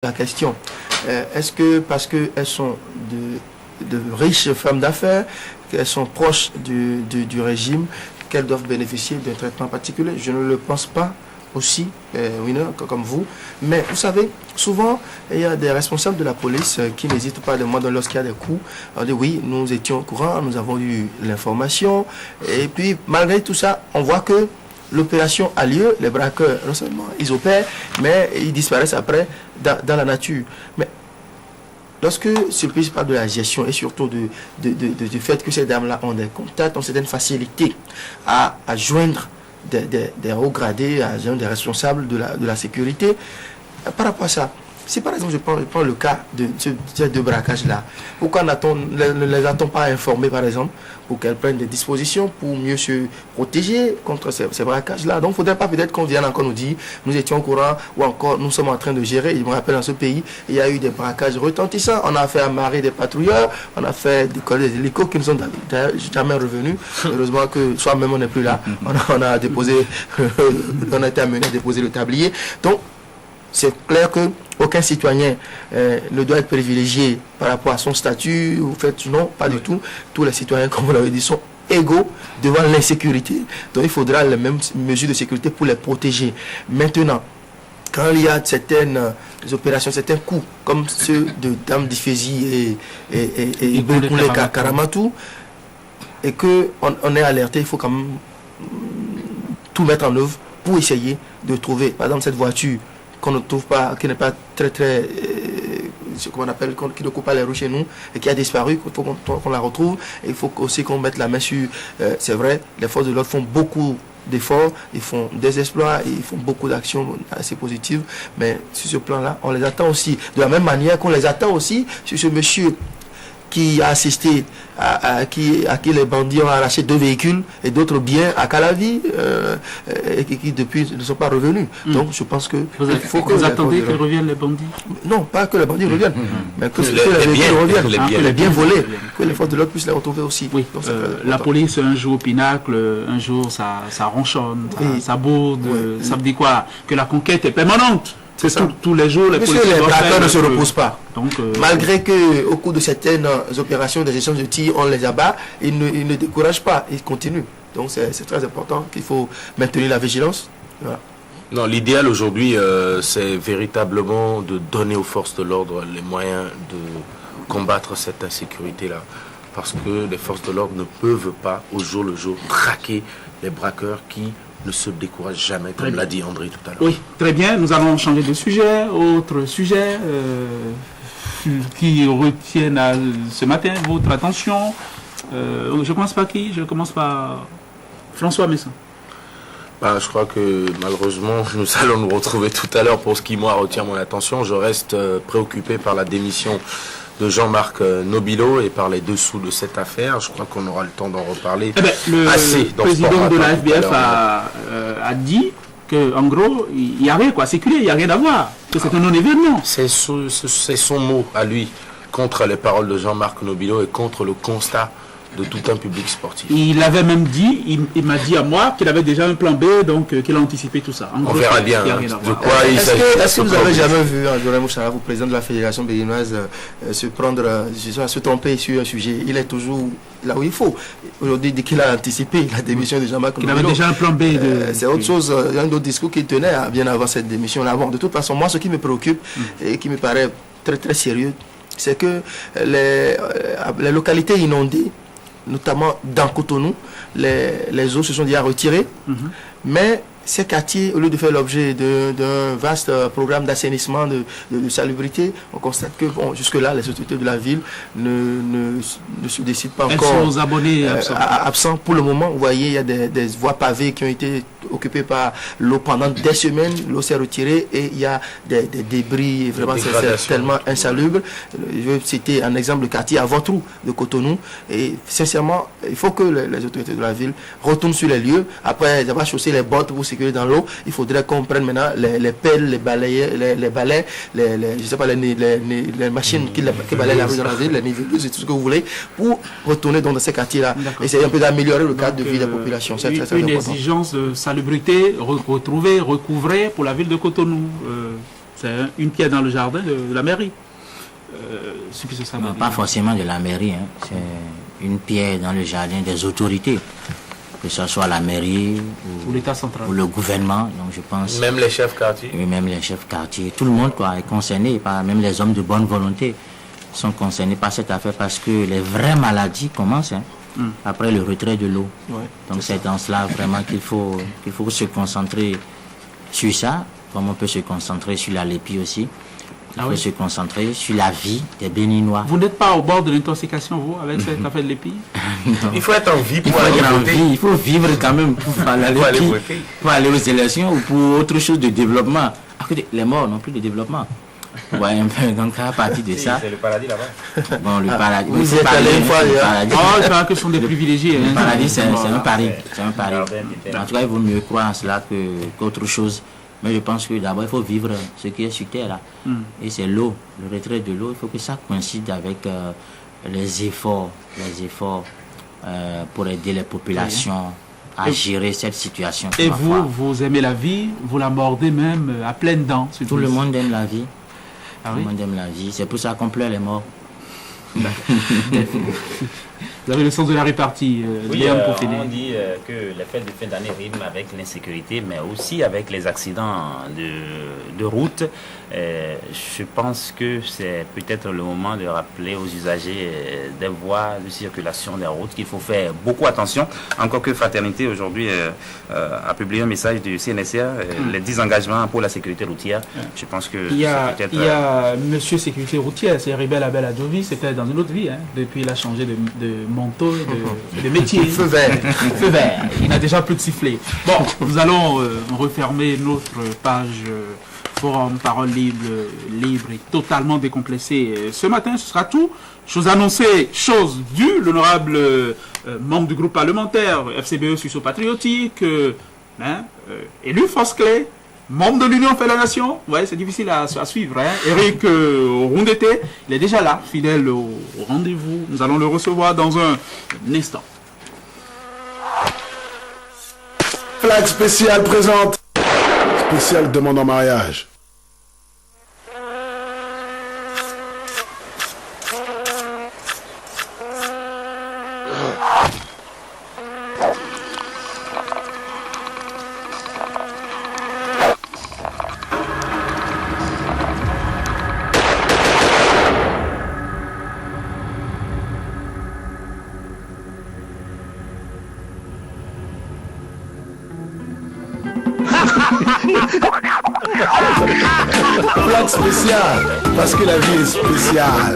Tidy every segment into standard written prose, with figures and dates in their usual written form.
la question. Est-ce que parce qu'elles sont de riches femmes d'affaires, qu'elles sont proches du régime, qu'elles doivent bénéficier d'un traitement particulier? Je ne le pense pas aussi, Winner, comme vous. Mais vous savez, souvent, il y a des responsables de la police qui n'hésitent pas à demander lorsqu'il y a des coups. On dit oui, nous étions au courant, nous avons eu l'information. Et puis, malgré tout ça, on voit que l'opération a lieu, les braqueurs, non seulement ils opèrent, mais ils disparaissent après dans la nature. Mais lorsque Sulpice parle de la gestion et surtout du fait que ces dames-là ont des contacts, ont certaines facilités à joindre des hauts gradés, à joindre des responsables de la sécurité, par rapport à ça, si par exemple je prends le cas de ces deux braquages-là, pourquoi ne les a-t-on pas informés par exemple pour qu'elles prennent des dispositions pour mieux se protéger contre ces braquages-là? Donc il ne faudrait pas peut-être qu'on vienne encore nous dire nous étions au courant ou encore nous sommes en train de gérer. Je me rappelle dans ce pays, il y a eu des braquages retentissants, on a fait amarrer des patrouilleurs, on a fait décoller des hélicos qui ne sont jamais revenus. Heureusement que soi-même on n'est plus là, on a déposé, on a été amené à déposer le tablier. Donc c'est clair que aucun citoyen ne doit être privilégié par rapport à son statut ou fait non, pas du tout. Tous les citoyens, comme vous l'avez dit, sont égaux devant l'insécurité. Donc il faudra les mêmes mesures de sécurité pour les protéger. Maintenant, quand il y a certaines opérations, certains coups, comme ceux de Dame Difési et Boulkoulé Karamatou, et qu'on est alerté, il faut quand même tout mettre en œuvre pour essayer de trouver, par exemple, cette voiture qu'on ne trouve pas, qui n'est pas très, comment on appelle, qui ne coupe pas les roues chez nous et qui a disparu, il faut qu'on la retrouve. Et il faut aussi qu'on mette la main sur, c'est vrai, les forces de l'ordre font beaucoup d'efforts, ils font des exploits, ils font beaucoup d'actions assez positives, mais sur ce plan-là, on les attend aussi. De la même manière qu'on les attend aussi sur ce monsieur qui a assisté à qui les bandits ont arraché 2 véhicules et d'autres biens à Calavi et qui depuis ne sont pas revenus. Donc je pense que vous attendez qu'ils reviennent les bandits? Non, pas que les bandits reviennent, mais que les véhicules reviennent, que les biens volés, que les forces de l'ordre puissent les retrouver aussi. Oui. Donc, la police un jour pinacle, un jour ça ronchonne, ça boude, ça me dit quoi? Que la conquête est permanente. C'est ça. Tous les jours, les braqueurs ne se reposent pas. Donc, malgré qu'au cours de certaines opérations de gestion de tir, on les abat, ils ne découragent pas, ils continuent. Donc c'est très important qu'il faut maintenir la vigilance. Voilà. Non, l'idéal aujourd'hui, c'est véritablement de donner aux forces de l'ordre les moyens de combattre cette insécurité-là. Parce que les forces de l'ordre ne peuvent pas, au jour le jour, traquer les braqueurs qui ne se décourage jamais, comme l'a dit André tout à l'heure. Oui, très bien. Nous allons changer de sujet. Autre sujet qui retiennent ce matin votre attention. Je commence par qui? Je commence par François Messin. Je crois que malheureusement, nous allons nous retrouver tout à l'heure pour ce qui, moi, retient mon attention. Je reste préoccupé par la démission de Jean-Marc Nobilo et par les dessous de cette affaire. Je crois qu'on aura le temps d'en reparler assez. Le président de la FBF a dit qu'en gros, il n'y a rien, séculé, il n'y a rien à voir, que c'est un non-événement. C'est son mot à lui, contre les paroles de Jean-Marc Nobilo et contre le constat de tout un public sportif. Il avait même dit, il m'a dit à moi qu'il avait déjà un plan B, donc qu'il a anticipé tout ça. On verra bien de quoi il s'agit. Est-ce que vous avez jamais vu André Mouchara, président de la Fédération béninoise, se tromper sur un sujet? Il est toujours là où il faut. Aujourd'hui, dès qu'il a anticipé la démission de Jean-Marc Nobilo, il avait déjà un plan B. C'est autre chose, il y a un autre discours qu'il tenait bien avant cette démission-là. Bon, de toute façon, moi, ce qui me préoccupe et qui me paraît très très sérieux, c'est que les localités inondées, notamment dans Cotonou, les eaux se sont déjà retirées, mais ces quartiers, au lieu de faire l'objet d'un vaste programme d'assainissement, de salubrité, on constate que jusque-là, les autorités de la ville ne se décident pas encore. Elles sont abonnées absents pour le moment. Vous voyez, il y a des voies pavées qui ont été occupées par l'eau pendant des semaines. L'eau s'est retirée et il y a des débris. Vraiment, c'est tellement insalubre. Je vais citer un exemple, le quartier à Votrou de Cotonou. Et sincèrement, il faut que les autorités de la ville retournent sur les lieux. Après avoir chaussé les bottes pour sécuriser dans l'eau, il faudrait qu'on prenne maintenant les pelles, les balais, je sais pas, les machines qui balayent la rue dans la ville, les nivelleuses et tout ce que vous voulez, pour retourner dans ces quartiers-là. Essayer un peu d'améliorer le cadre de vie des populations. C'est très une exigence de salubrité retrouvée, recouvrée pour la ville de Cotonou. C'est une pierre dans le jardin de la mairie. Non, pas forcément de la mairie, hein. C'est une pierre dans le jardin des autorités, que ce soit la mairie ou l'État central ou le gouvernement. Donc je pense même les chefs quartiers. Oui, même les chefs quartiers, tout le monde est concerné, même les hommes de bonne volonté sont concernés par cette affaire, parce que les vraies maladies commencent après le retrait de l'eau. Ouais, donc c'est dans cela vraiment qu'il faut se concentrer sur ça, comme on peut se concentrer sur la lépie aussi. Il faut se concentrer sur la vie des Béninois. Vous n'êtes pas au bord de l'intoxication, vous, avec cette affaire de l'épi? Il faut être en vie pour aller voter. Il faut vivre quand même pour aller aux élections ou pour autre chose de développement. Les morts n'ont plus de développement. Ouais, donc à partir de ça... C'est le paradis là-bas. Bon, le paradis... Vous êtes allé une fois, je pense que ce sont des privilégiés. Le paradis, c'est un pari. C'est un pari. En tout cas, il vaut mieux croire en cela qu'autre chose. Mais je pense que d'abord, il faut vivre ce qui est sur terre là. Et c'est l'eau, le retrait de l'eau. Il faut que ça coïncide avec les efforts pour aider les populations à gérer cette situation. Et vous aimez la vie, vous la mordez même à pleines dents. Tout le monde aime la vie. Ah, tout le monde aime la vie. C'est pour ça qu'on pleure les morts. Vous avez le sens de la répartie. Oui, on dit que les fêtes de fin d'année riment avec l'insécurité, mais aussi avec les accidents de route. Je pense que c'est peut-être le moment de rappeler aux usagers des voies de circulation des routes qu'il faut faire beaucoup attention. Encore que Fraternité aujourd'hui a publié un message du CNSR, les 10 engagements pour la sécurité routière. Je pense que il y a Monsieur Sécurité routière, c'est Ribel Abel Adjovi, c'était dans une autre vie, depuis il a changé de manteau, de métier. Feu vert. Feu vert. Il n'a déjà plus de sifflet. Bon, nous allons refermer notre page forum parole libre et totalement décomplexée. Ce matin, ce sera tout. Chose annoncée, chose due. L'honorable membre du groupe parlementaire FCBE Suisse Patriotique, élu Force-Clé, membre de l'Union fait la Nation. Ouais, c'est difficile à suivre. Eric Rondeté, il est déjà là, fidèle au rendez-vous. Nous allons le recevoir dans un instant. Flag spécial présente. Spécial demande en mariage. Flag spécial, parce que la vie est spéciale.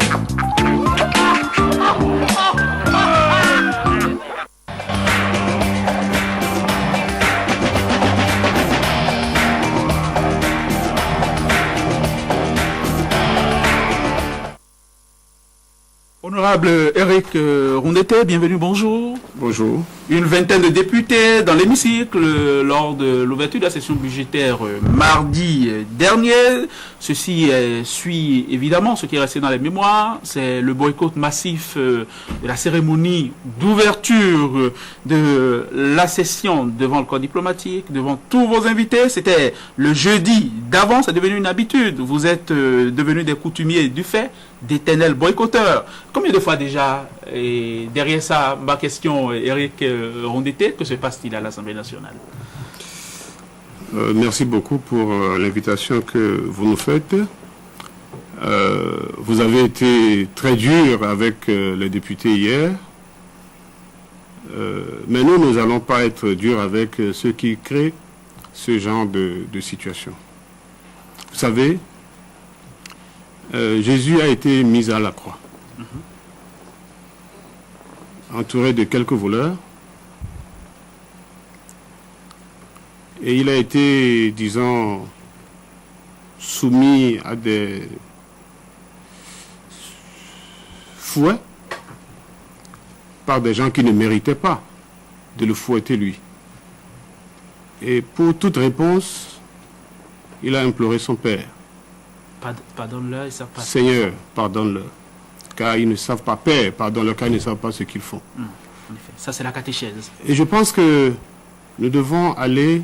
Honorable Eric Rondeté, bienvenue, bonjour. Bonjour. Une vingtaine de députés dans l'hémicycle lors de l'ouverture de la session budgétaire mardi dernier. Ceci suit évidemment ce qui est resté dans les mémoires, c'est le boycott massif de la cérémonie d'ouverture de la session devant le corps diplomatique, devant tous vos invités. C'était le jeudi d'avant, c'est devenu une habitude. Vous êtes devenus des coutumiers du fait, d'éternels boycotteurs. Combien de fois déjà, et derrière ça, ma question, Eric Rondeté, que se passe-t-il à l'Assemblée nationale? Merci beaucoup pour l'invitation que vous nous faites. Vous avez été très dur avec les députés hier, mais nous n'allons pas être durs avec ceux qui créent ce genre de situation. Vous savez, Jésus a été mis à la croix, entouré de quelques voleurs, et il a été, disons, soumis à des fouets par des gens qui ne méritaient pas de le fouetter lui. Et pour toute réponse, il a imploré son Père. Pardonne-leur, ils savent pas. Seigneur, pardonne-leur, car ils ne savent pas. Père, pardonne-leur, car ils ne savent pas ce qu'ils font. En effet. Ça, c'est la catéchèse. Et je pense que nous devons aller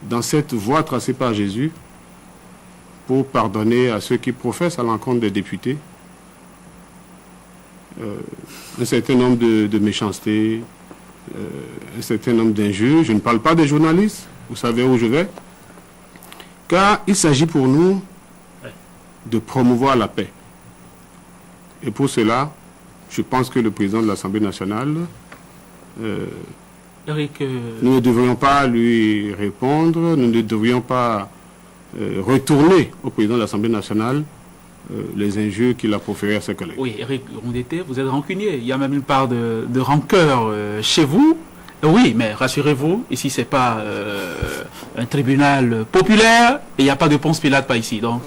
dans cette voie tracée par Jésus pour pardonner à ceux qui professent à l'encontre des députés un certain nombre de méchancetés, un certain nombre d'injures. Je ne parle pas des journalistes, vous savez où je vais, car il s'agit pour nous de promouvoir la paix. Et pour cela, je pense que le président de l'Assemblée nationale, Eric, nous ne devrions pas lui répondre, nous ne devrions pas retourner au président de l'Assemblée nationale les injures qu'il a proférées à ses collègues. Oui, Eric Rondeté, vous êtes rancunier. Il y a même une part de rancœur chez vous. Oui, mais rassurez-vous, ici c'est pas un tribunal populaire et il n'y a pas de Ponce Pilate pas ici. Donc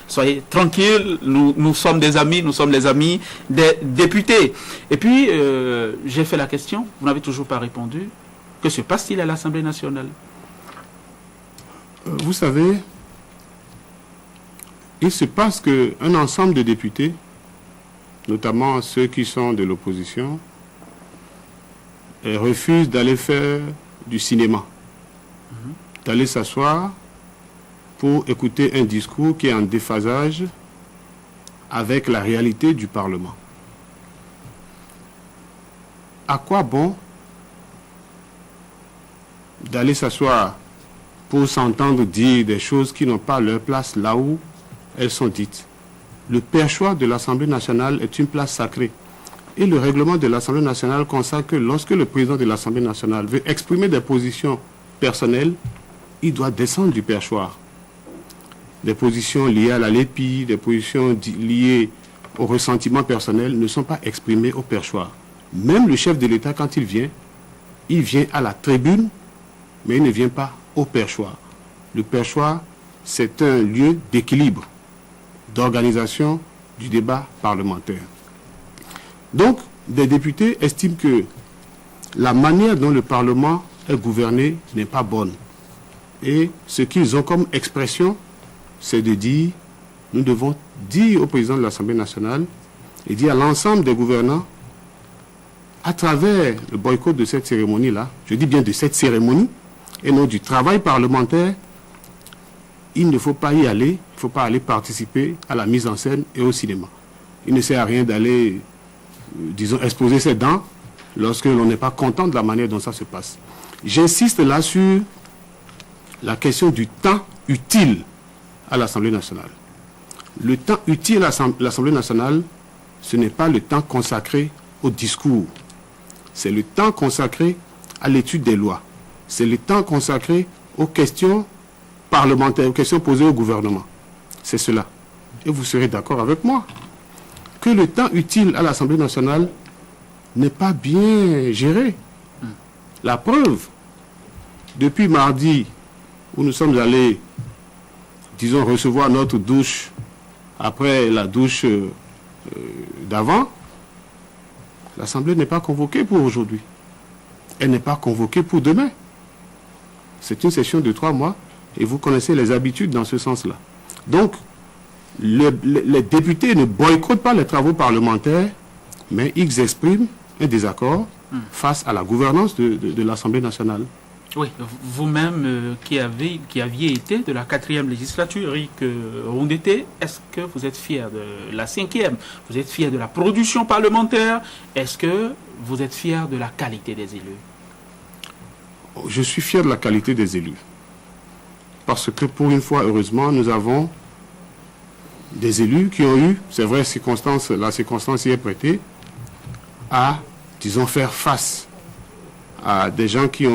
soyez tranquilles, nous sommes des amis, nous sommes les amis des députés. Et puis j'ai fait la question, vous n'avez toujours pas répondu. Que se passe-t-il à l'Assemblée nationale? Vous savez, il se passe qu'un ensemble de députés, notamment ceux qui sont de l'opposition, refusent d'aller faire du cinéma, d'aller s'asseoir pour écouter un discours qui est en déphasage avec la réalité du Parlement. À quoi bon d'aller s'asseoir pour s'entendre dire des choses qui n'ont pas leur place là où elles sont dites? Le perchoir de l'Assemblée nationale est une place sacrée. Et le règlement de l'Assemblée nationale consacre que lorsque le président de l'Assemblée nationale veut exprimer des positions personnelles, il doit descendre du perchoir. Des positions liées à la lépie, des positions liées au ressentiment personnel ne sont pas exprimées au perchoir. Même le chef de l'État, quand il vient à la tribune, mais il ne vient pas au perchoir. Le perchoir, c'est un lieu d'équilibre, d'organisation du débat parlementaire. Donc, des députés estiment que la manière dont le Parlement est gouverné n'est pas bonne. Et ce qu'ils ont comme expression, c'est de dire, nous devons dire au président de l'Assemblée nationale et dire à l'ensemble des gouvernants, à travers le boycott de cette cérémonie-là, je dis bien de cette cérémonie, et non du travail parlementaire, il ne faut pas y aller, il ne faut pas aller participer à la mise en scène et au cinéma. Il ne sert à rien d'aller, disons, exposer ses dents lorsque l'on n'est pas content de la manière dont ça se passe. J'insiste là sur la question du temps utile à l'Assemblée nationale. Le temps utile à l'Assemblée nationale, ce n'est pas le temps consacré au discours. C'est le temps consacré à l'étude des lois. C'est le temps consacré aux questions parlementaires, aux questions posées au gouvernement. C'est cela. Et vous serez d'accord avec moi que le temps utile à l'Assemblée nationale n'est pas bien géré. La preuve, depuis mardi, où nous sommes allés, disons, recevoir notre douche après la douche d'avant, l'Assemblée n'est pas convoquée pour aujourd'hui. Elle n'est pas convoquée pour demain. C'est une session de 3 mois et vous connaissez les habitudes dans ce sens-là. Donc, les députés ne boycottent pas les travaux parlementaires, mais ils expriment un désaccord face à la gouvernance de l'Assemblée nationale. Oui, vous-même qui aviez été de la 4e législature, Eric Rondeté, est-ce que vous êtes fier de la 5e? Vous êtes fier de la production parlementaire? Est-ce que vous êtes fier de la qualité des élus? Je suis fier de la qualité des élus. Parce que pour une fois, heureusement, nous avons des élus qui ont eu, c'est vrai, la circonstance y est prêtée, à, disons, faire face à des gens qui ont